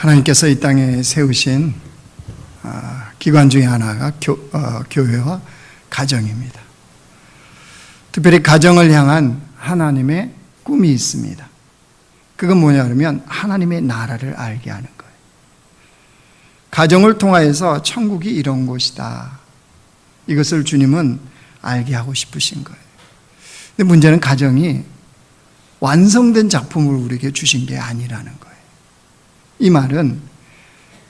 하나님께서 이 땅에 세우신 기관 중에 하나가 교회와 가정입니다. 특별히 가정을 향한 하나님의 꿈이 있습니다. 그건 뭐냐 그러면 하나님의 나라를 알게 하는 거예요. 가정을 통하여서 천국이 이런 곳이다. 이것을 주님은 알게 하고 싶으신 거예요. 근데 문제는 가정이 완성된 작품을 우리에게 주신 게 아니라는 거예요. 이 말은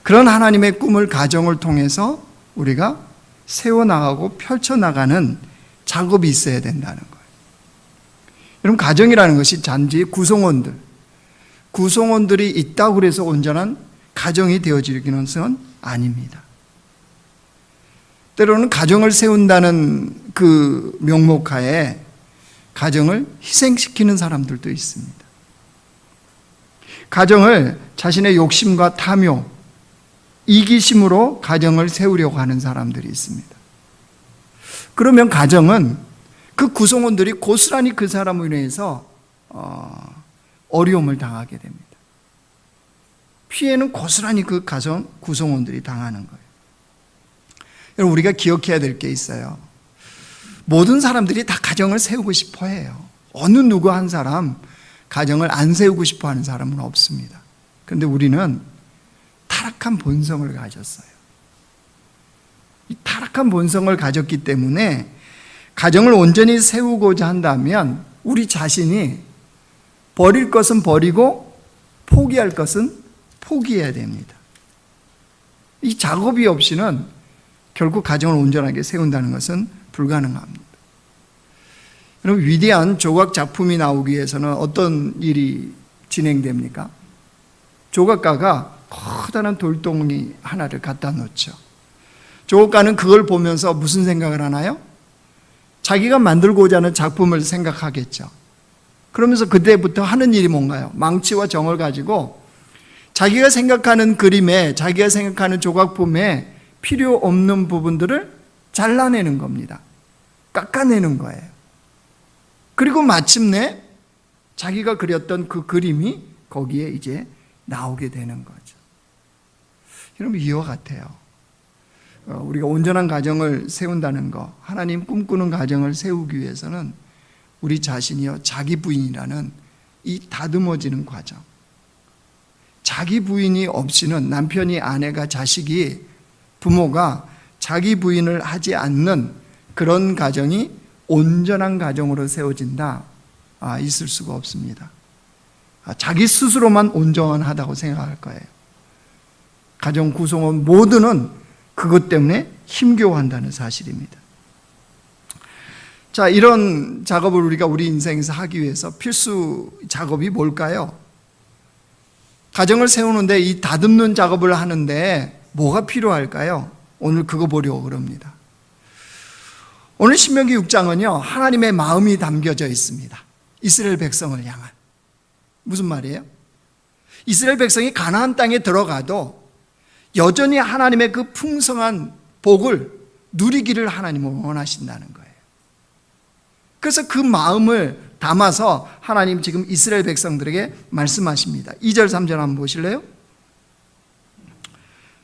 그런 하나님의 꿈을 가정을 통해서 우리가 세워나가고 펼쳐나가는 작업이 있어야 된다는 거예요. 여러분, 가정이라는 것이 단지 구성원들이 있다고 해서 온전한 가정이 되어지는 것은 아닙니다. 때로는 가정을 세운다는 그 명목하에 가정을 희생시키는 사람들도 있습니다. 가정을 자신의 욕심과 탐욕, 이기심으로 가정을 세우려고 하는 사람들이 있습니다. 그러면 가정은 그 구성원들이 고스란히 그 사람으로 인해서 어려움을 당하게 됩니다. 피해는 고스란히 그 가정 구성원들이 당하는 거예요. 여러분, 우리가 기억해야 될 게 있어요. 모든 사람들이 다 가정을 세우고 싶어 해요. 어느 누구 한 사람 가정을 안 세우고 싶어 하는 사람은 없습니다. 그런데 우리는 타락한 본성을 가졌어요. 이 타락한 본성을 가졌기 때문에 가정을 온전히 세우고자 한다면 우리 자신이 버릴 것은 버리고 포기할 것은 포기해야 됩니다. 이 작업이 없이는 결국 가정을 온전하게 세운다는 것은 불가능합니다. 여러분, 위대한 조각 작품이 나오기 위해서는 어떤 일이 진행됩니까? 조각가가 커다란 돌덩이 하나를 갖다 놓죠. 조각가는 그걸 보면서 무슨 생각을 하나요? 자기가 만들고자 하는 작품을 생각하겠죠. 그러면서 그때부터 하는 일이 뭔가요? 망치와 정을 가지고 자기가 생각하는 그림에, 자기가 생각하는 조각품에 필요 없는 부분들을 잘라내는 겁니다. 깎아내는 거예요. 그리고 마침내 자기가 그렸던 그 그림이 거기에 이제 나오게 되는 거죠. 여러분, 이와 같아요. 우리가 온전한 가정을 세운다는 거, 하나님 꿈꾸는 가정을 세우기 위해서는 우리 자신이요, 자기 부인이라는 이 다듬어지는 과정. 자기 부인이 없이는 남편이, 아내가, 자식이, 부모가 자기 부인을 하지 않는 그런 가정이 온전한 가정으로 세워진다? 있을 수가 없습니다. 자기 스스로만 온전하다고 생각할 거예요. 가정 구성원 모두는 그것 때문에 힘겨워한다는 사실입니다. 자, 이런 작업을 우리가 우리 인생에서 하기 위해서 필수 작업이 뭘까요? 가정을 세우는데 이 다듬는 작업을 하는데 뭐가 필요할까요? 오늘 그거 보려고 그럽니다. 오늘 신명기 6장은요, 하나님의 마음이 담겨져 있습니다. 이스라엘 백성을 향한. 무슨 말이에요? 이스라엘 백성이 가나안 땅에 들어가도 여전히 하나님의 그 풍성한 복을 누리기를 하나님은 원하신다는 거예요. 그래서 그 마음을 담아서 하나님 지금 이스라엘 백성들에게 말씀하십니다. 2절 3절 한번 보실래요?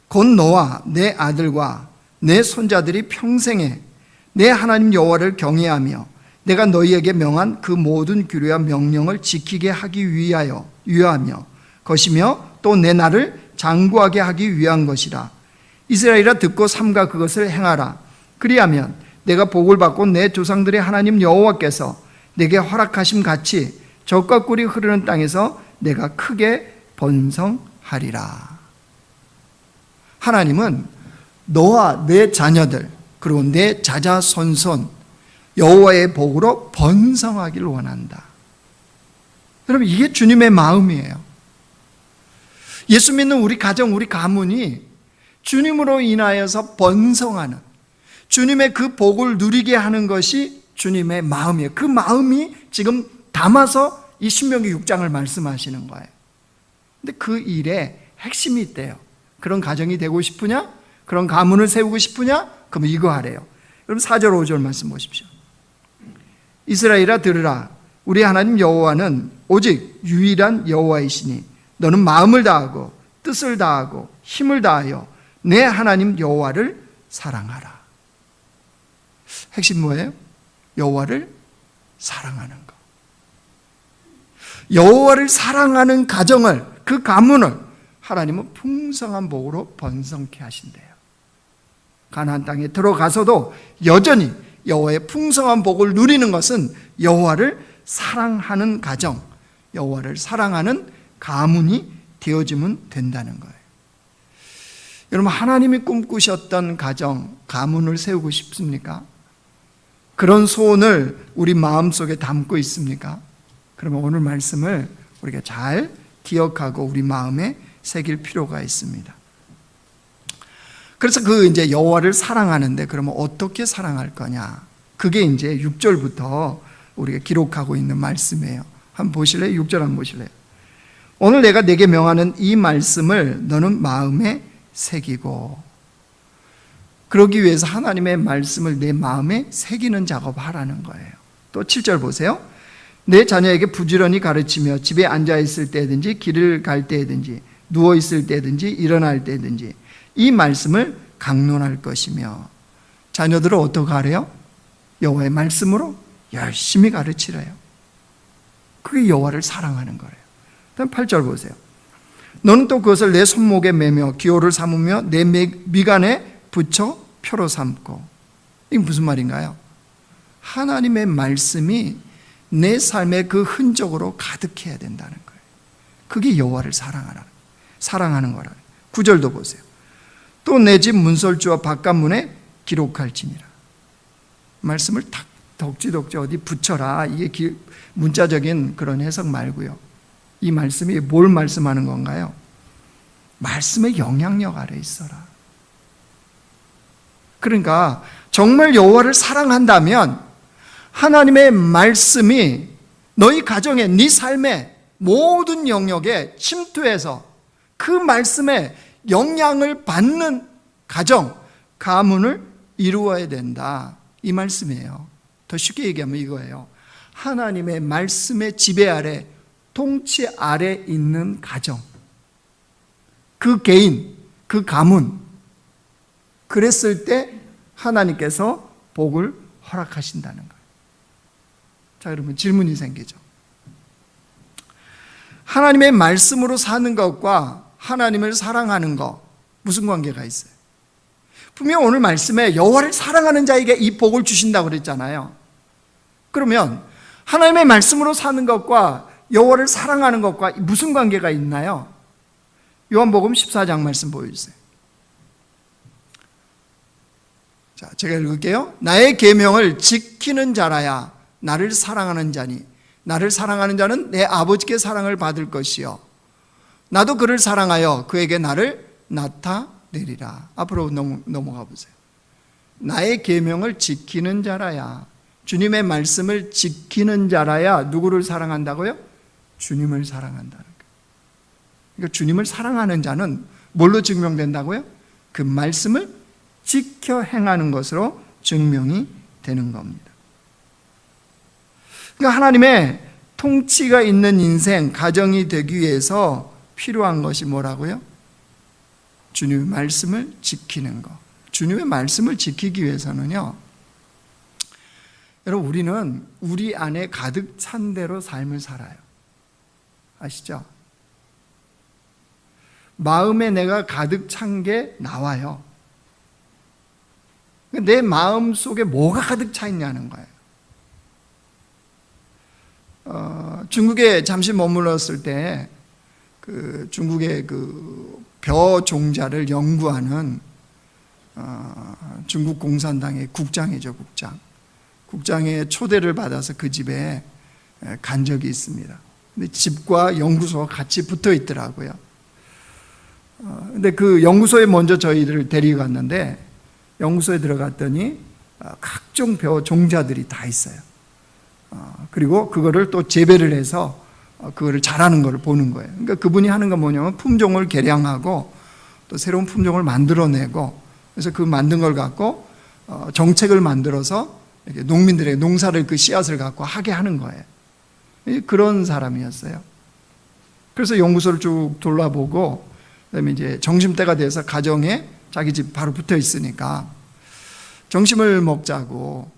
곧 너와 내 아들과 내 손자들이 평생에 내 하나님 여호와를 경외하며 내가 너희에게 명한 그 모든 규례와 명령을 지키게 하기 위하며 것이며 또 내 날을 장구하게 하기 위한 것이라. 이스라엘아, 듣고 삼가 그것을 행하라. 그리하면 내가 복을 받고 내 조상들의 하나님 여호와께서 내게 허락하심 같이 젖과 꿀이 흐르는 땅에서 내가 크게 번성하리라. 하나님은 너와 내 자녀들 그리고 내 자자손손 여호와의 복으로 번성하기를 원한다. 여러분, 이게 주님의 마음이에요. 예수 믿는 우리 가정, 우리 가문이 주님으로 인하여서 번성하는, 주님의 그 복을 누리게 하는 것이 주님의 마음이에요. 그 마음이 지금 담아서 이 신명기 6장을 말씀하시는 거예요. 근데 그 일에 핵심이 있대요. 그런 가정이 되고 싶으냐? 그런 가문을 세우고 싶으냐? 그럼 이거 하래요. 여러분, 4절 5절 말씀 보십시오. 이스라엘아, 들으라. 우리 하나님 여호와는 오직 유일한 여호와이시니 너는 마음을 다하고 뜻을 다하고 힘을 다하여 내 하나님 여호와를 사랑하라. 핵심 뭐예요? 여호와를 사랑하는 것. 여호와를 사랑하는 가정을, 그 가문을 하나님은 풍성한 복으로 번성케 하신대요. 가나안 땅에 들어가서도 여전히 여호와의 풍성한 복을 누리는 것은 여호와를 사랑하는 가정, 여호와를 사랑하는 가문이 되어지면 된다는 거예요. 여러분, 하나님이 꿈꾸셨던 가정, 가문을 세우고 싶습니까? 그런 소원을 우리 마음속에 담고 있습니까? 그러면 오늘 말씀을 우리가 잘 기억하고 우리 마음에 새길 필요가 있습니다. 그래서 이제 여호와를 사랑하는데 그러면 어떻게 사랑할 거냐? 그게 이제 6절부터 우리가 기록하고 있는 말씀이에요. 한번 보실래요? 6절 한번 보실래요? 오늘 내가 네게 명하는 이 말씀을 너는 마음에 새기고, 그러기 위해서 하나님의 말씀을 내 마음에 새기는 작업을 하라는 거예요. 또 7절 보세요. 내 자녀에게 부지런히 가르치며 집에 앉아있을 때든지 길을 갈 때든지 누워있을 때든지 일어날 때든지 이 말씀을 강론할 것이며. 자녀들을 어떻게 하래요? 여호와의 말씀으로 열심히 가르치래요. 그게 여호와를 사랑하는 거예요. 다음 8절 보세요. 너는 또 그것을 내 손목에 매며 기호를 삼으며 내 미간에 붙여 표로 삼고. 이게 무슨 말인가요? 하나님의 말씀이 내 삶의 그 흔적으로 가득해야 된다는 거예요. 그게 여호와를 사랑하는 거라. 9절도 보세요. 또 내 집 문설주와 바깥문에 기록할지니라. 말씀을 탁 덕지덕지 어디 붙여라. 이게 문자적인 그런 해석 말고요. 이 말씀이 뭘 말씀하는 건가요? 말씀의 영향력 아래 있어라. 그러니까 정말 여호와를 사랑한다면 하나님의 말씀이 너희 가정에, 네 삶의 모든 영역에 침투해서 그 말씀에 영향을 받는 가정, 가문을 이루어야 된다. 이 말씀이에요. 더 쉽게 얘기하면 이거예요. 하나님의 말씀의 지배 아래, 통치 아래 있는 가정, 그 개인, 그 가문, 그랬을 때 하나님께서 복을 허락하신다는 거예요. 자, 그러면 질문이 생기죠. 하나님의 말씀으로 사는 것과 하나님을 사랑하는 것, 무슨 관계가 있어요? 분명 오늘 말씀에 여호와를 사랑하는 자에게 이 복을 주신다고 그랬잖아요. 그러면 하나님의 말씀으로 사는 것과 여호와를 사랑하는 것과 무슨 관계가 있나요? 요한복음 14장 말씀 보여주세요. 자, 제가 읽을게요. 나의 계명을 지키는 자라야 나를 사랑하는 자니 나를 사랑하는 자는 내 아버지께 사랑을 받을 것이요 나도 그를 사랑하여 그에게 나를 나타내리라. 앞으로 넘어가 보세요. 나의 계명을 지키는 자라야, 주님의 말씀을 지키는 자라야 누구를 사랑한다고요? 주님을 사랑한다는 거예요. 그러니까 주님을 사랑하는 자는 뭘로 증명된다고요? 그 말씀을 지켜 행하는 것으로 증명이 되는 겁니다. 그러니까 하나님의 통치가 있는 인생, 가정이 되기 위해서 필요한 것이 뭐라고요? 주님의 말씀을 지키는 것. 주님의 말씀을 지키기 위해서는요, 여러분, 우리는 우리 안에 가득 찬 대로 삶을 살아요. 아시죠? 마음에 내가 가득 찬 게 나와요. 내 마음 속에 뭐가 가득 차 있냐는 거예요. 중국에 잠시 머물렀을 때 중국의 벼 종자를 연구하는 중국 공산당의 국장이죠, 국장의 초대를 받아서 그 집에 간 적이 있습니다. 근데 집과 연구소가 같이 붙어 있더라고요. 근데 그 연구소에 먼저 저희들을 데리고 갔는데 연구소에 들어갔더니 각종 벼 종자들이 다 있어요. 그리고 그거를 또 재배를 해서 그거를 잘하는 걸 보는 거예요. 그러니까 그분이 하는 건 뭐냐면 품종을 개량하고 또 새로운 품종을 만들어내고, 그래서 그 만든 걸 갖고 정책을 만들어서 이렇게 농민들의 농사를, 그 씨앗을 갖고 하게 하는 거예요. 그런 사람이었어요. 그래서 연구소를 쭉 돌아보고 그다음에 이제 점심때가 돼서 가정에 자기 집 바로 붙어 있으니까 점심을 먹자고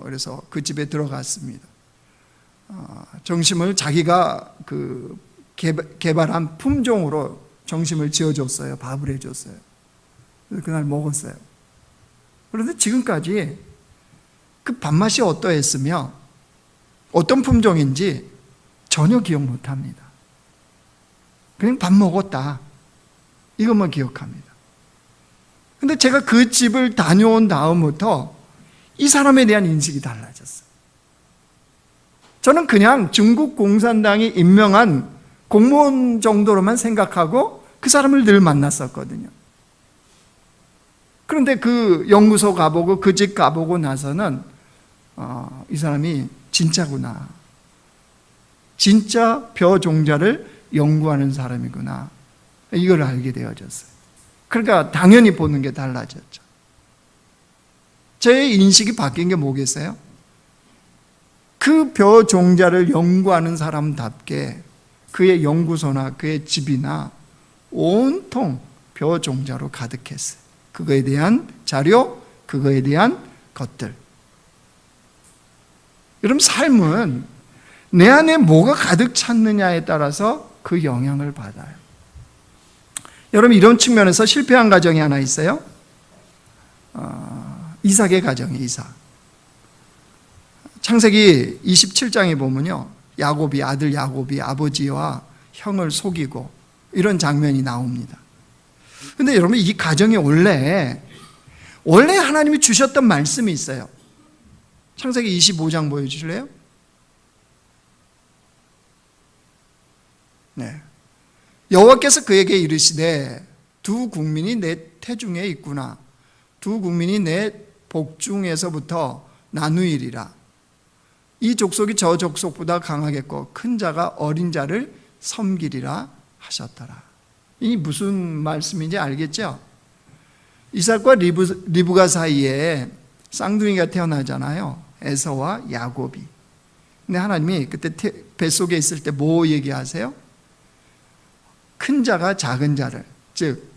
그래서 그 집에 들어갔습니다. 점심을 자기가 그 개발한 품종으로 점심을 지어줬어요. 밥을 해줬어요. 그래서 그날 먹었어요. 그런데 지금까지 그 밥맛이 어떠했으며 어떤 품종인지 전혀 기억 못합니다. 그냥 밥 먹었다, 이것만 기억합니다. 근데 제가 그 집을 다녀온 다음부터 이 사람에 대한 인식이 달라졌어요. 저는 그냥 중국 공산당이 임명한 공무원 정도로만 생각하고 그 사람을 늘 만났었거든요. 그런데 그 연구소 가보고 그 집 가보고 나서는 이 사람이 진짜구나, 진짜 벼 종자를 연구하는 사람이구나, 이걸 알게 되어졌어요. 그러니까 당연히 보는 게 달라졌죠. 제 인식이 바뀐 게 뭐겠어요? 그 벼 종자를 연구하는 사람답게 그의 연구소나 그의 집이나 온통 벼 종자로 가득했어요. 그거에 대한 자료, 그거에 대한 것들. 여러분, 삶은 내 안에 뭐가 가득 찼느냐에 따라서 그 영향을 받아요. 여러분, 이런 측면에서 실패한 가정이 하나 있어요. 이삭의 가정이에요. 이삭. 창세기 27장에 보면요, 야곱이, 아들 야곱이 아버지와 형을 속이고 이런 장면이 나옵니다. 근데 여러분, 이 가정이 원래 하나님이 주셨던 말씀이 있어요. 창세기 25장 보여주실래요? 네. 여호와께서 그에게 이르시되 두 국민이 내 태중에 있구나. 두 국민이 내 복중에서부터 나누이리라. 이 족속이 저 족속보다 강하겠고 큰 자가 어린 자를 섬기리라 하셨더라. 이 무슨 말씀인지 알겠죠? 이삭과 리브가 사이에 쌍둥이가 태어나잖아요. 에서와 야곱이. 근데 하나님이 그때 뱃속에 있을 때 뭐 얘기하세요? 큰 자가 작은 자를, 즉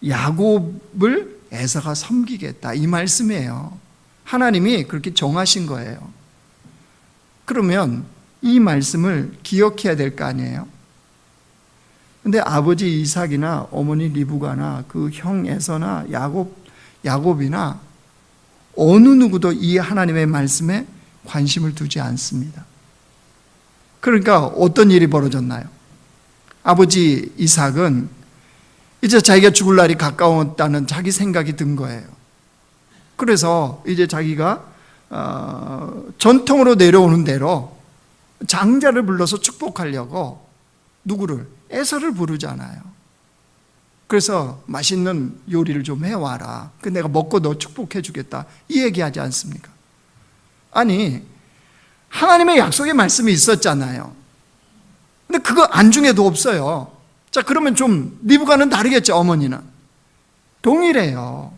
야곱을 에서가 섬기겠다, 이 말씀이에요. 하나님이 그렇게 정하신 거예요. 그러면 이 말씀을 기억해야 될 거 아니에요? 근데 아버지 이삭이나 어머니 리브가나 그 형 에서나 야곱이나 어느 누구도 이 하나님의 말씀에 관심을 두지 않습니다. 그러니까 어떤 일이 벌어졌나요? 아버지 이삭은 이제 자기가 죽을 날이 가까웠다는 자기 생각이 든 거예요. 그래서 이제 자기가 전통으로 내려오는 대로 장자를 불러서 축복하려고 누구를? 에서를 부르잖아요. 그래서 맛있는 요리를 좀 해와라. 그 내가 먹고 너 축복해 주겠다, 이 얘기하지 않습니까? 아니, 하나님의 약속의 말씀이 있었잖아요. 근데 그거 안중에도 없어요. 자, 그러면 좀 리브가는 다르겠죠. 어머니는 동일해요.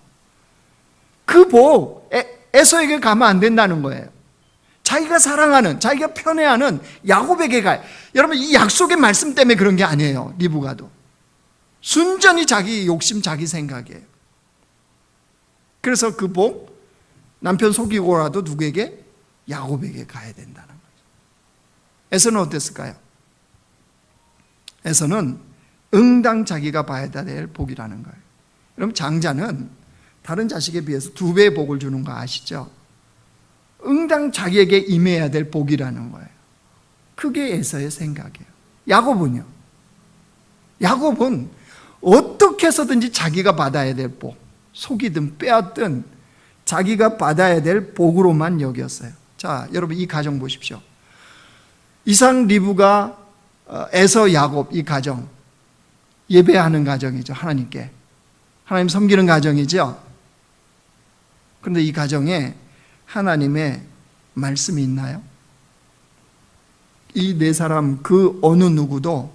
그 복 에서에게 가면 안 된다는 거예요. 자기가 사랑하는, 자기가 편애하는 야곱에게 가요. 여러분, 이 약속의 말씀 때문에 그런 게 아니에요. 리브가도 순전히 자기 욕심, 자기 생각이에요. 그래서 그 복 남편 속이고라도 누구에게? 야곱에게 가야 된다는 거죠. 에서는 어땠을까요? 에서는 응당 자기가 봐야 될 복이라는 거예요. 여러분, 장자는 다른 자식에 비해서 2배의 복을 주는 거 아시죠? 응당 자기에게 임해야 될 복이라는 거예요. 그게 에서의 생각이에요. 야곱은요? 야곱은 어떻게 해서든지 자기가 받아야 될 복, 속이든 빼앗든 자기가 받아야 될 복으로만 여겼어요. 자, 여러분, 이 가정 보십시오. 이삭, 리브가, 에서, 야곱, 이 가정, 예배하는 가정이죠. 하나님께 하나님 섬기는 가정이죠. 그런데 이 가정에 하나님의 말씀이 있나요? 이 네 사람 그 어느 누구도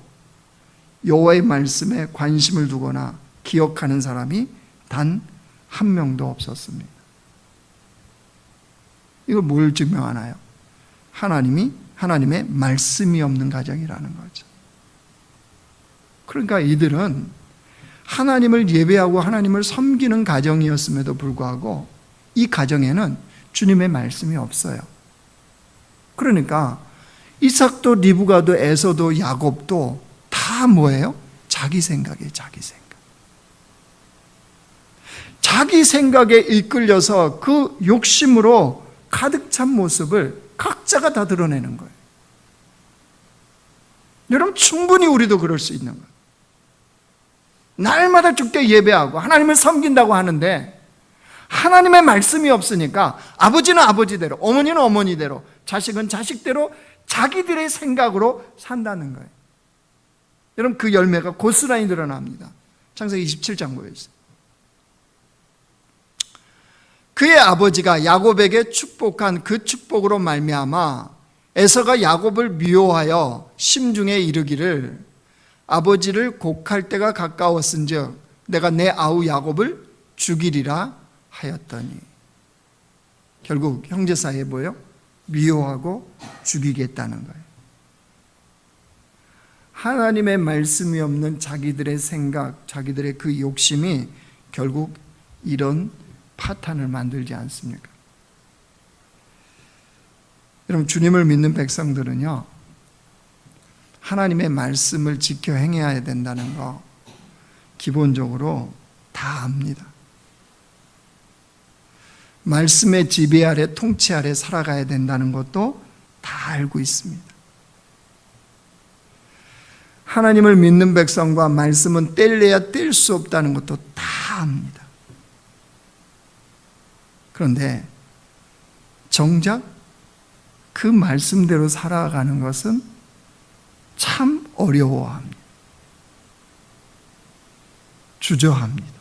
여호와의 말씀에 관심을 두거나 기억하는 사람이 단 한 명도 없었습니다. 이걸 뭘 증명하나요? 하나님의 말씀이 없는 가정이라는 거죠. 그러니까 이들은 하나님을 예배하고 하나님을 섬기는 가정이었음에도 불구하고 이 가정에는 주님의 말씀이 없어요. 그러니까 이삭도 리브가도 에서도 야곱도 다 뭐예요? 자기 생각이에요. 자기 생각. 자기 생각에 이끌려서 그 욕심으로 가득 찬 모습을 각자가 다 드러내는 거예요. 여러분, 충분히 우리도 그럴 수 있는 거예요. 날마다 주께 예배하고 하나님을 섬긴다고 하는데 하나님의 말씀이 없으니까 아버지는 아버지대로, 어머니는 어머니대로, 자식은 자식대로 자기들의 생각으로 산다는 거예요. 여러분, 그 열매가 고스란히 드러납니다. 창세기 27장 보여주세요. 그의 아버지가 야곱에게 축복한 그 축복으로 말미암아 에서가 야곱을 미워하여 심중에 이르기를 아버지를 곡할 때가 가까웠은즉 내가 내 아우 야곱을 죽이리라 하였더니, 결국 형제 사이에 뭐예요? 미워하고 죽이겠다는 거예요. 하나님의 말씀이 없는 자기들의 생각, 자기들의 그 욕심이 결국 이런 파탄을 만들지 않습니까? 여러분, 주님을 믿는 백성들은요, 하나님의 말씀을 지켜 행해야 된다는 거 기본적으로 다 압니다. 말씀의 지배 아래, 통치 아래 살아가야 된다는 것도 다 알고 있습니다. 하나님을 믿는 백성과 말씀은 뗄래야 뗄 수 없다는 것도 다 압니다. 그런데 정작 그 말씀대로 살아가는 것은 참 어려워합니다. 주저합니다.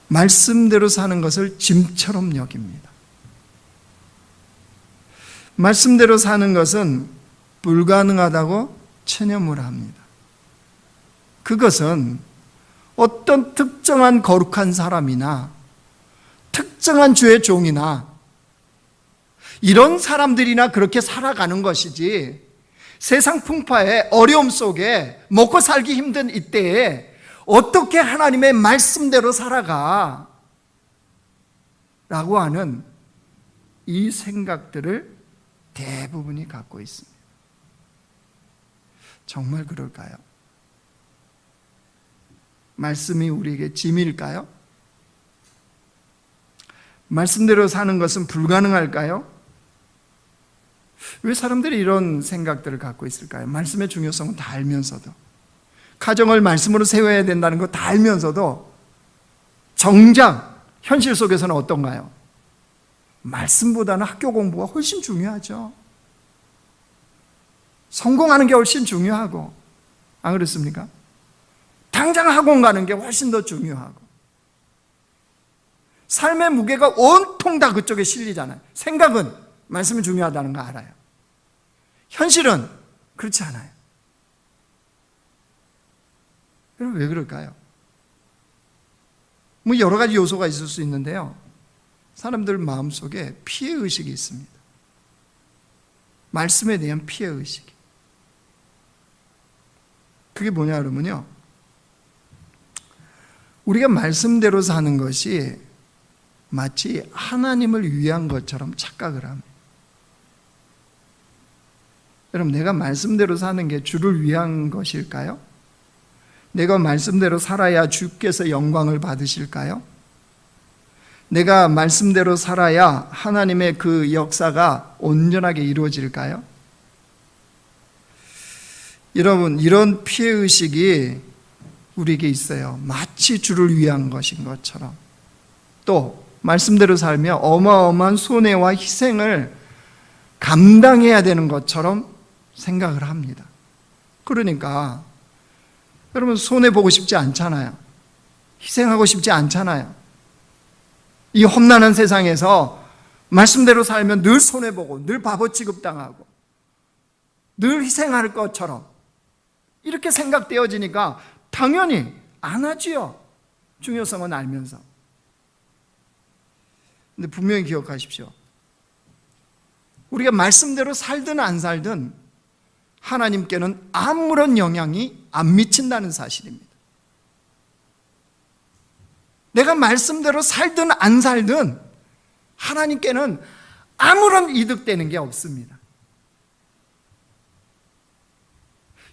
말씀대로 사는 것을 짐처럼 여깁니다. 말씀대로 사는 것은 불가능하다고 체념을 합니다. 그것은 어떤 특정한 거룩한 사람이나 특정한 주의 종이나 이런 사람들이나 그렇게 살아가는 것이지, 세상 풍파의 어려움 속에 먹고 살기 힘든 이때에 어떻게 하나님의 말씀대로 살아가? 라고 하는 이 생각들을 대부분이 갖고 있습니다. 정말 그럴까요? 말씀이 우리에게 짐일까요? 말씀대로 사는 것은 불가능할까요? 왜 사람들이 이런 생각들을 갖고 있을까요? 말씀의 중요성은 다 알면서도, 가정을 말씀으로 세워야 된다는 거 다 알면서도 정작 현실 속에서는 어떤가요? 말씀보다는 학교 공부가 훨씬 중요하죠. 성공하는 게 훨씬 중요하고, 안 그렇습니까? 당장 학원 가는 게 훨씬 더 중요하고, 삶의 무게가 온통 다 그쪽에 실리잖아요. 생각은 말씀이 중요하다는 거 알아요. 현실은 그렇지 않아요. 여러분, 왜 그럴까요? 뭐 여러 가지 요소가 있을 수 있는데요, 사람들 마음속에 피해의식이 있습니다. 말씀에 대한 피해의식이. 그게 뭐냐 그러면요, 우리가 말씀대로 사는 것이 마치 하나님을 위한 것처럼 착각을 합니다. 여러분, 내가 말씀대로 사는 게 주를 위한 것일까요? 내가 말씀대로 살아야 주께서 영광을 받으실까요? 내가 말씀대로 살아야 하나님의 그 역사가 온전하게 이루어질까요? 여러분, 이런 피해의식이 우리에게 있어요. 마치 주를 위한 것인 것처럼, 또 말씀대로 살며 어마어마한 손해와 희생을 감당해야 되는 것처럼 생각을 합니다. 그러니까 여러분, 손해보고 싶지 않잖아요. 희생하고 싶지 않잖아요. 이 험난한 세상에서 말씀대로 살면 늘 손해보고 늘 바보 취급당하고 늘 희생할 것처럼 이렇게 생각되어지니까 당연히 안 하지요. 중요성은 알면서. 근데 분명히 기억하십시오. 우리가 말씀대로 살든 안 살든 하나님께는 아무런 영향이 안 미친다는 사실입니다. 내가 말씀대로 살든 안 살든 하나님께는 아무런 이득되는 게 없습니다.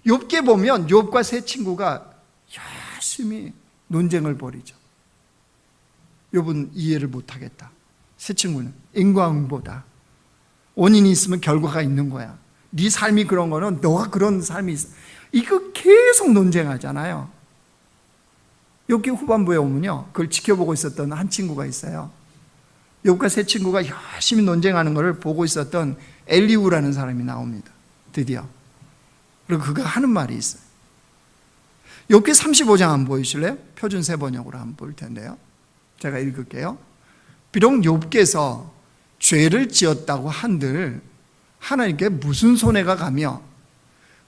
욥기에 보면 욥과 세 친구가 열심히 논쟁을 벌이죠. 욥은 이해를 못하겠다. 세 친구는 인과응보다. 원인이 있으면 결과가 있는 거야. 네 삶이 그런 거는 너가 그런 삶이 있어. 이거 계속 논쟁하잖아요. 욥기 후반부에 오면요, 그걸 지켜보고 있었던 한 친구가 있어요. 욥과 세 친구가 열심히 논쟁하는 것을 보고 있었던 엘리후라는 사람이 나옵니다. 드디어. 그리고 그가 하는 말이 있어요. 욥기 35장 한번 보이실래요? 표준 세번역으로 한번 볼 텐데요. 제가 읽을게요. 비록 욥께서 죄를 지었다고 한들 하나님께 무슨 손해가 가며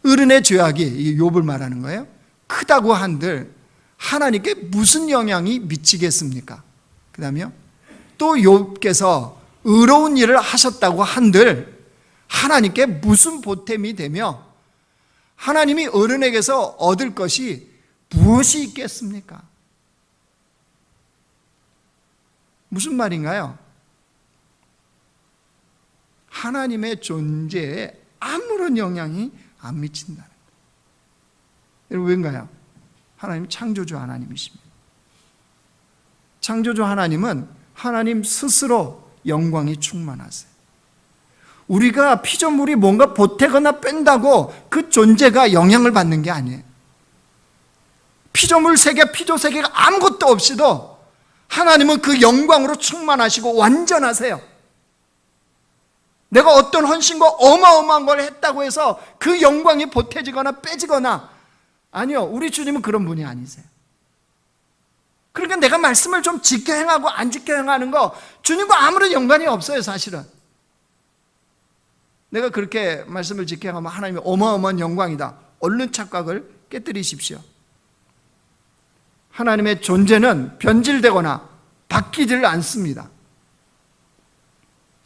어른의 죄악이, 이 욥을 말하는 거예요, 크다고 한들 하나님께 무슨 영향이 미치겠습니까? 그 다음에요, 또 욥께서 의로운 일을 하셨다고 한들 하나님께 무슨 보탬이 되며 하나님이 어른에게서 얻을 것이 무엇이 있겠습니까? 무슨 말인가요? 하나님의 존재에 아무런 영향이 안 미친다는 거예요. 여러분, 왜인가요? 하나님 창조주 하나님이십니다. 창조주 하나님은 하나님 스스로 영광이 충만하세요. 우리가 피조물이 뭔가 보태거나 뺀다고 그 존재가 영향을 받는 게 아니에요. 피조물 세계, 피조 세계가 아무것도 없이도 하나님은 그 영광으로 충만하시고 완전하세요. 내가 어떤 헌신과 어마어마한 걸 했다고 해서 그 영광이 보태지거나 빼지거나, 아니요, 우리 주님은 그런 분이 아니세요. 그러니까 내가 말씀을 좀 지켜 행하고 안 지켜 행하는 거 주님과 아무런 연관이 없어요. 사실은 내가 그렇게 말씀을 지켜 행하면 하나님이 어마어마한 영광이다, 얼른 착각을 깨뜨리십시오. 하나님의 존재는 변질되거나 바뀌지를 않습니다.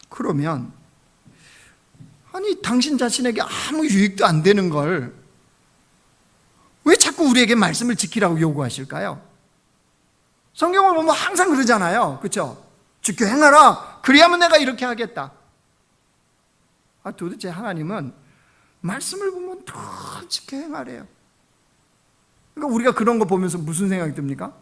그러면 아니, 당신 자신에게 아무 유익도 안 되는 걸 왜 자꾸 우리에게 말씀을 지키라고 요구하실까요? 성경을 보면 항상 그러잖아요. 그렇죠? 지켜 행하라. 그래야만 내가 이렇게 하겠다. 도대체 하나님은 말씀을 보면 더 지켜 행하래요. 그러니까 우리가 그런 거 보면서 무슨 생각이 듭니까?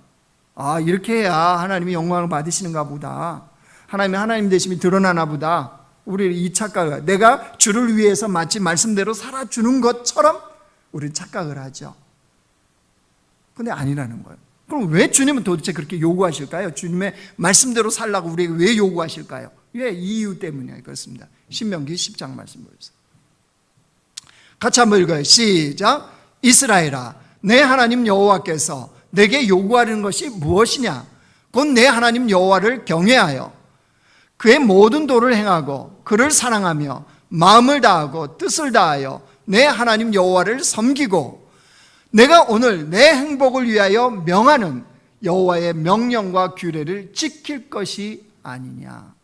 이렇게 해야 하나님이 영광을 받으시는가 보다. 하나님이 하나님 되심이 드러나나 보다. 우리 이 착각을, 내가 주를 위해서 마치 말씀대로 살아주는 것처럼 우리는 착각을 하죠. 근데 아니라는 거예요. 그럼 왜 주님은 도대체 그렇게 요구하실까요? 주님의 말씀대로 살라고 우리에게 왜 요구하실까요? 왜? 이유 때문이에요. 그렇습니다. 신명기 10장 말씀 보세요. 같이 한번 읽어요. 시작. 이스라엘아, 내 하나님 여호와께서 내게 요구하는 것이 무엇이냐? 곧 내 하나님 여호와를 경외하여 그의 모든 도를 행하고 그를 사랑하며 마음을 다하고 뜻을 다하여 내 하나님 여호와를 섬기고 내가 오늘 내 행복을 위하여 명하는 여호와의 명령과 규례를 지킬 것이 아니냐.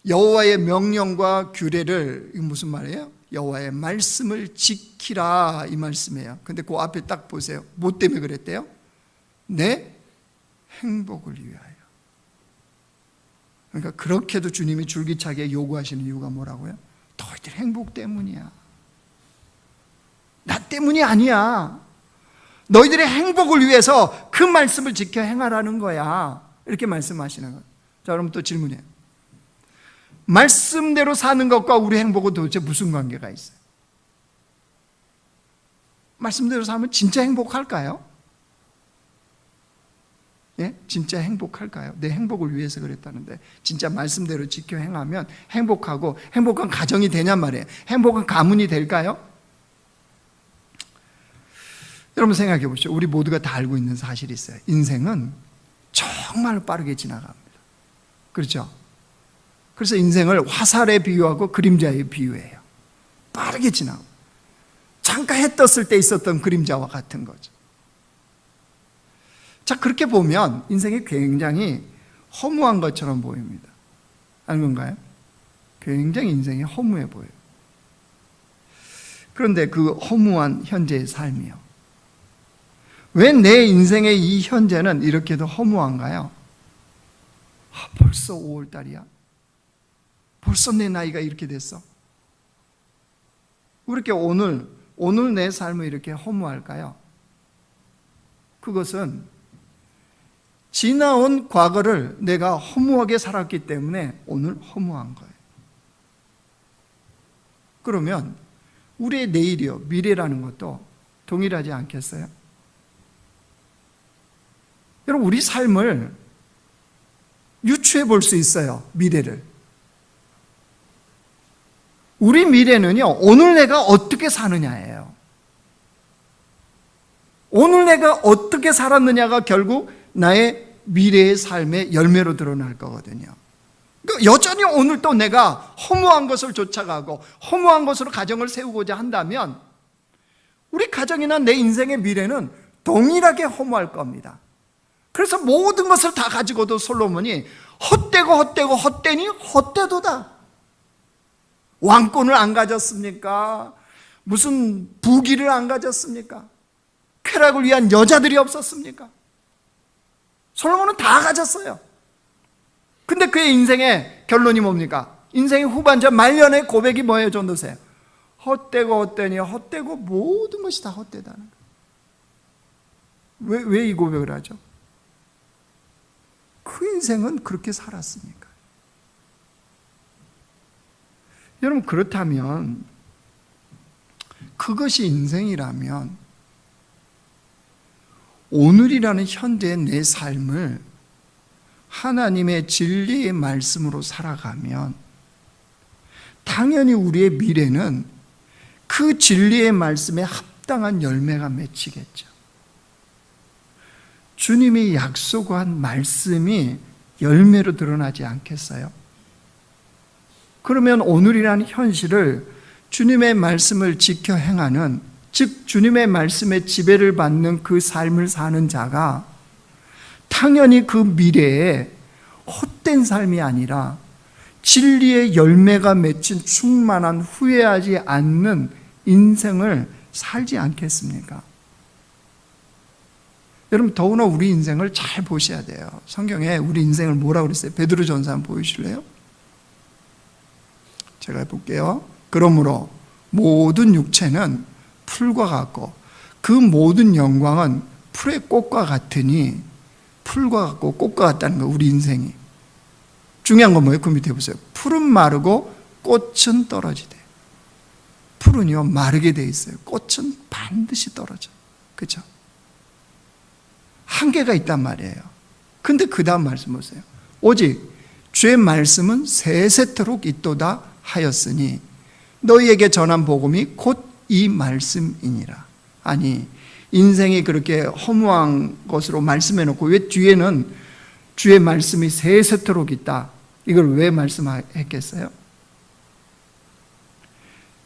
여호와의 명령과 규례를, 이거 무슨 말이에요? 여호와의 말씀을 지키라, 이 말씀이에요. 근데 그 앞에 딱 보세요. 뭐 때문에 그랬대요? 내 행복을 위하여. 그러니까 그렇게도 주님이 줄기차게 요구하시는 이유가 뭐라고요? 너희들 행복 때문이야. 나 때문이 아니야. 너희들의 행복을 위해서 그 말씀을 지켜 행하라는 거야. 이렇게 말씀하시는 거예요. 자, 그럼 또 질문이에요. 말씀대로 사는 것과 우리 행복은 도대체 무슨 관계가 있어요? 말씀대로 살면 진짜 행복할까요? 예? 진짜 행복할까요? 내 행복을 위해서 그랬다는데 진짜 말씀대로 지켜 행하면 행복하고 행복한 가정이 되냔 말이에요. 행복한 가문이 될까요? 여러분 생각해 보시죠. 우리 모두가 다 알고 있는 사실이 있어요. 인생은 정말 빠르게 지나갑니다. 그렇죠? 그래서 인생을 화살에 비유하고 그림자에 비유해요. 빠르게 지나고 잠깐 해 떴을 때 있었던 그림자와 같은 거죠. 자, 그렇게 보면 인생이 굉장히 허무한 것처럼 보입니다. 아닌 건가요? 굉장히 인생이 허무해 보여요. 그런데 그 허무한 현재의 삶이요. 왜 내 인생의 이 현재는 이렇게도 허무한가요? 벌써 5월달이야. 벌써 내 나이가 이렇게 됐어. 왜 이렇게 오늘 내 삶을 이렇게 허무할까요? 그것은 지나온 과거를 내가 허무하게 살았기 때문에 오늘 허무한 거예요. 그러면 우리의 내일이요, 미래라는 것도 동일하지 않겠어요? 여러분, 우리 삶을 유추해 볼 수 있어요, 미래를. 우리 미래는요, 오늘 내가 어떻게 사느냐예요. 오늘 내가 어떻게 살았느냐가 결국 나의 미래의 삶의 열매로 드러날 거거든요. 여전히 오늘 또 내가 허무한 것을 쫓아가고 허무한 것으로 가정을 세우고자 한다면 우리 가정이나 내 인생의 미래는 동일하게 허무할 겁니다. 그래서 모든 것을 다 가지고도 솔로몬이 헛되니 헛되도다. 왕권을 안 가졌습니까? 무슨 부귀를 안 가졌습니까? 쾌락을 위한 여자들이 없었습니까? 솔로몬은 다 가졌어요. 근데 그의 인생의 결론이 뭡니까? 인생의 후반전 말년의 고백이 뭐예요, 전도세? 헛되니 헛되고 모든 것이 다 헛되다는 거예요. 왜 이 고백을 하죠? 그 인생은 그렇게 살았으니까. 여러분, 그렇다면 그것이 인생이라면 오늘이라는 현재의 내 삶을 하나님의 진리의 말씀으로 살아가면 당연히 우리의 미래는 그 진리의 말씀에 합당한 열매가 맺히겠죠. 주님이 약속한 말씀이 열매로 드러나지 않겠어요? 그러면 오늘이라는 현실을 주님의 말씀을 지켜 행하는, 즉 주님의 말씀에 지배를 받는 그 삶을 사는 자가 당연히 그 미래에 헛된 삶이 아니라 진리의 열매가 맺힌 충만한 후회하지 않는 인생을 살지 않겠습니까? 여러분, 더구나 우리 인생을 잘 보셔야 돼요. 성경에 우리 인생을 뭐라고 그랬어요? 베드로전서 한번 보여주실래요? 제가 해볼게요. 그러므로 모든 육체는 풀과 같고 그 모든 영광은 풀의 꽃과 같으니, 풀과 같고 꽃과 같다는 거, 우리 인생이. 중요한 건 뭐예요? 그 밑에 보세요. 풀은 마르고 꽃은 떨어지대. 풀은요 마르게 돼 있어요. 꽃은 반드시 떨어져. 그렇죠? 한계가 있단 말이에요. 근데 그 다음 말씀 보세요. 오직 주의 말씀은 세세토록 있도다 하였으니 너희에게 전한 복음이 곧 이 말씀이니라. 아니, 인생이 그렇게 허무한 것으로 말씀해 놓고 왜 뒤에는 주의 말씀이 세세토록 있다, 이걸 왜 말씀했겠어요?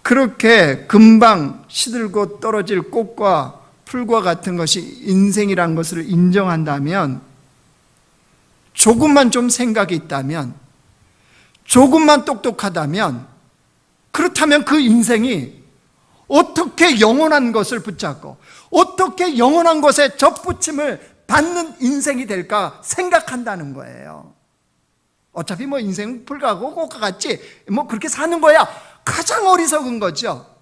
그렇게 금방 시들고 떨어질 꽃과 풀과 같은 것이 인생이란 것을 인정한다면, 조금만 좀 생각이 있다면, 조금만 똑똑하다면, 그렇다면 그 인생이 어떻게 영원한 것을 붙잡고 어떻게 영원한 것에 접붙임을 받는 인생이 될까 생각한다는 거예요. 어차피 뭐 인생은 풀과 같고 꽃과 같지, 뭐 그렇게 사는 거야. 가장 어리석은 거죠.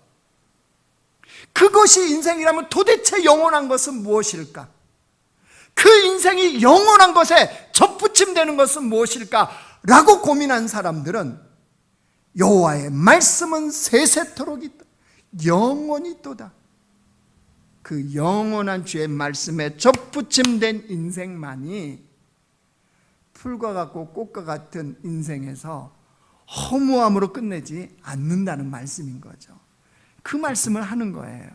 그것이 인생이라면 도대체 영원한 것은 무엇일까? 그 인생이 영원한 것에 접붙임되는 것은 무엇일까? 라고 고민한 사람들은 여호와의 말씀은 세세토록 있다, 영원히 있도다. 그 영원한 주의 말씀에 접붙임된 인생만이 풀과 같고 꽃과 같은 인생에서 허무함으로 끝내지 않는다는 말씀인 거죠. 그 말씀을 하는 거예요.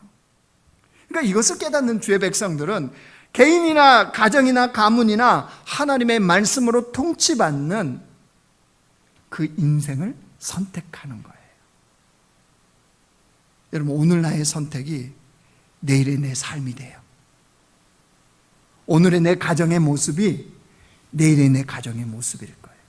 그러니까 이것을 깨닫는 주의 백성들은 개인이나 가정이나 가문이나 하나님의 말씀으로 통치받는 그 인생을 선택하는 거예요. 여러분, 오늘 나의 선택이 내일의 내 삶이 돼요. 오늘의 내 가정의 모습이 내일의 내 가정의 모습일 거예요.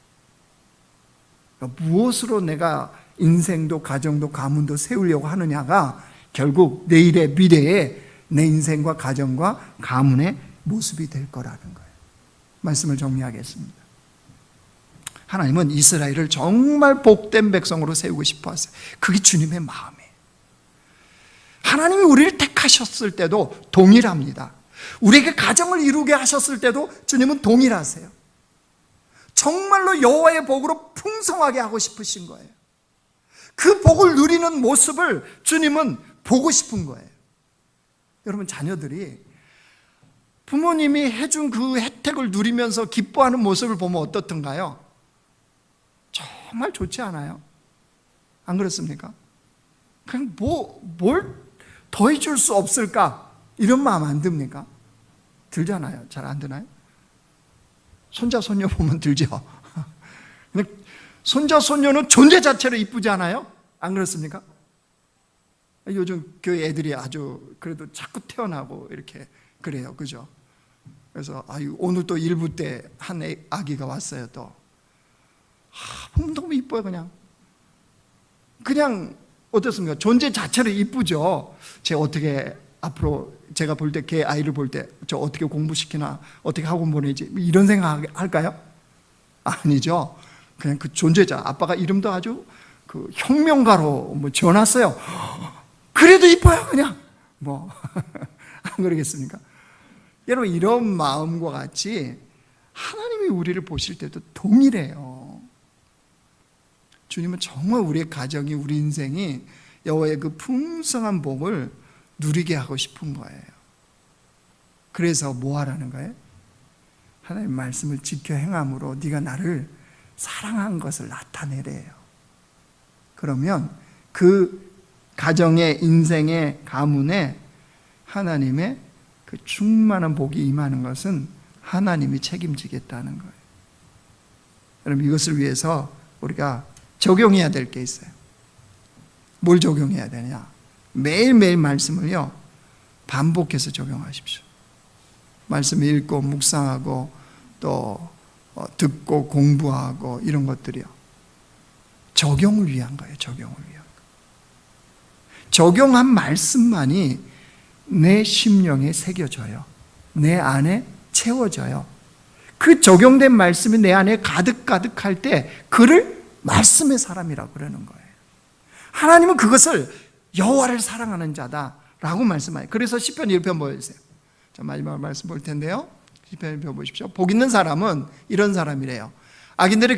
그러니까 무엇으로 내가 인생도 가정도 가문도 세우려고 하느냐가 결국 내일의 미래의 내 인생과 가정과 가문의 모습이 될 거라는 거예요. 말씀을 정리하겠습니다. 하나님은 이스라엘을 정말 복된 백성으로 세우고 싶어 하세요. 그게 주님의 마음이에요. 하나님이 우리를 택하셨을 때도 동일합니다. 우리에게 가정을 이루게 하셨을 때도 주님은 동일하세요. 정말로 여호와의 복으로 풍성하게 하고 싶으신 거예요. 그 복을 누리는 모습을 주님은 보고 싶은 거예요. 여러분, 자녀들이 부모님이 해준 그 혜택을 누리면서 기뻐하는 모습을 보면 어떻던가요? 정말 좋지 않아요? 안 그렇습니까? 그냥 뭘 더 해줄 수 없을까? 이런 마음 안 듭니까? 들잖아요. 잘 안 드나요? 손자, 손녀 보면 들죠. 근데 손자, 손녀는 존재 자체로 이쁘지 않아요? 안 그렇습니까? 요즘 교회 애들이 아주 그래도 자꾸 태어나고 이렇게 그래요. 그죠? 그래서 오늘 또 일부 때 한 아기가 왔어요. 또 보면 너무 이뻐요. 그냥 어떻습니까? 존재 자체로 이쁘죠. 제가 어떻게 앞으로 제가 볼 때 걔 아이를 볼 때 저 어떻게 공부시키나, 어떻게 학원 보내지, 이런 생각 할까요? 아니죠. 그냥 그 존재자. 아빠가 이름도 아주 그 혁명가로 지어놨어요. 그래도 이뻐요. 그냥 안 그러겠습니까? 여러분, 이런 마음과 같이 하나님이 우리를 보실 때도 동일해요. 주님은 정말 우리의 가정이, 우리 인생이 여호와의 그 풍성한 복을 누리게 하고 싶은 거예요. 그래서 뭐 하라는 거예요? 하나님 말씀을 지켜 행함으로 네가 나를 사랑한 것을 나타내래요. 그러면 그 가정의, 인생의, 가문에 하나님의 그 충만한 복이 임하는 것은 하나님이 책임지겠다는 거예요. 여러분, 이것을 위해서 우리가 적용해야 될 게 있어요. 뭘 적용해야 되냐? 매일매일 말씀을요, 반복해서 적용하십시오. 말씀을 읽고 묵상하고 또 듣고 공부하고 이런 것들이요, 적용을 위한 거예요. 적용을 위한 거. 적용한 말씀만이 내 심령에 새겨져요. 내 안에 채워져요. 그 적용된 말씀이 내 안에 가득가득할 때 그를 말씀의 사람이라고 그러는 거예요. 하나님은 그것을 여호와를 사랑하는 자다라고 말씀하여요. 그래서 시편 1편 보여주세요. 자, 마지막 말씀 볼 텐데요. 시편 1편 보십시오. 복 있는 사람은 이런 사람이래요. 악인들의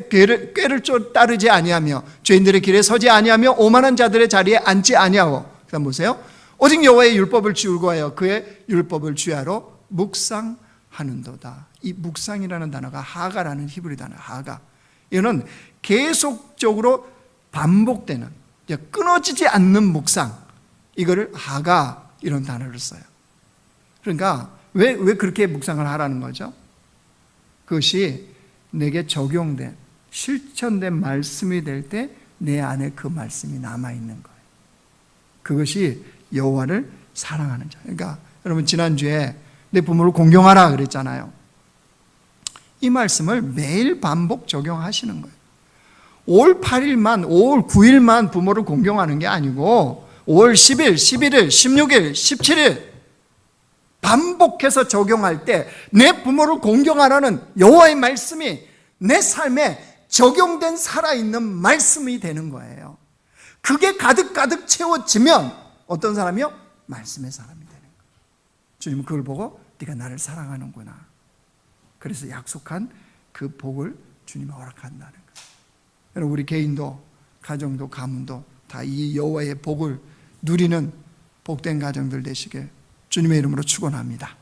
꾀를 따르지 아니하며 죄인들의 길에 서지 아니하며 오만한 자들의 자리에 앉지 아니하고, 그다음 보세요. 오직 여호와의 율법을 지울고하여 그의 율법을 주야로 묵상하는도다. 이 묵상이라는 단어가 하가라는 히브리 단어, 하가. 이거는 계속적으로 반복되는, 끊어지지 않는 묵상, 이거를 하가, 이런 단어를 써요. 그러니까 왜 그렇게 묵상을 하라는 거죠? 그것이 내게 적용된, 실천된 말씀이 될 때 내 안에 그 말씀이 남아있는 거예요. 그것이 여호와를 사랑하는 자. 그러니까 여러분, 지난주에 내 부모를 공경하라 그랬잖아요. 이 말씀을 매일 반복 적용하시는 거예요. 5월 8일만, 5월 9일만 부모를 공경하는 게 아니고 5월 10일, 11일, 16일, 17일 반복해서 적용할 때 내 부모를 공경하라는 여호와의 말씀이 내 삶에 적용된 살아있는 말씀이 되는 거예요. 그게 가득가득 채워지면 어떤 사람이요? 말씀의 사람이 되는 거예요. 주님은 그걸 보고 네가 나를 사랑하는구나. 그래서 약속한 그 복을 주님이 허락한다는 거예요. 여러분, 우리 개인도 가정도 가문도 다 이 여호와의 복을 누리는 복된 가정들 되시길 주님의 이름으로 축원합니다.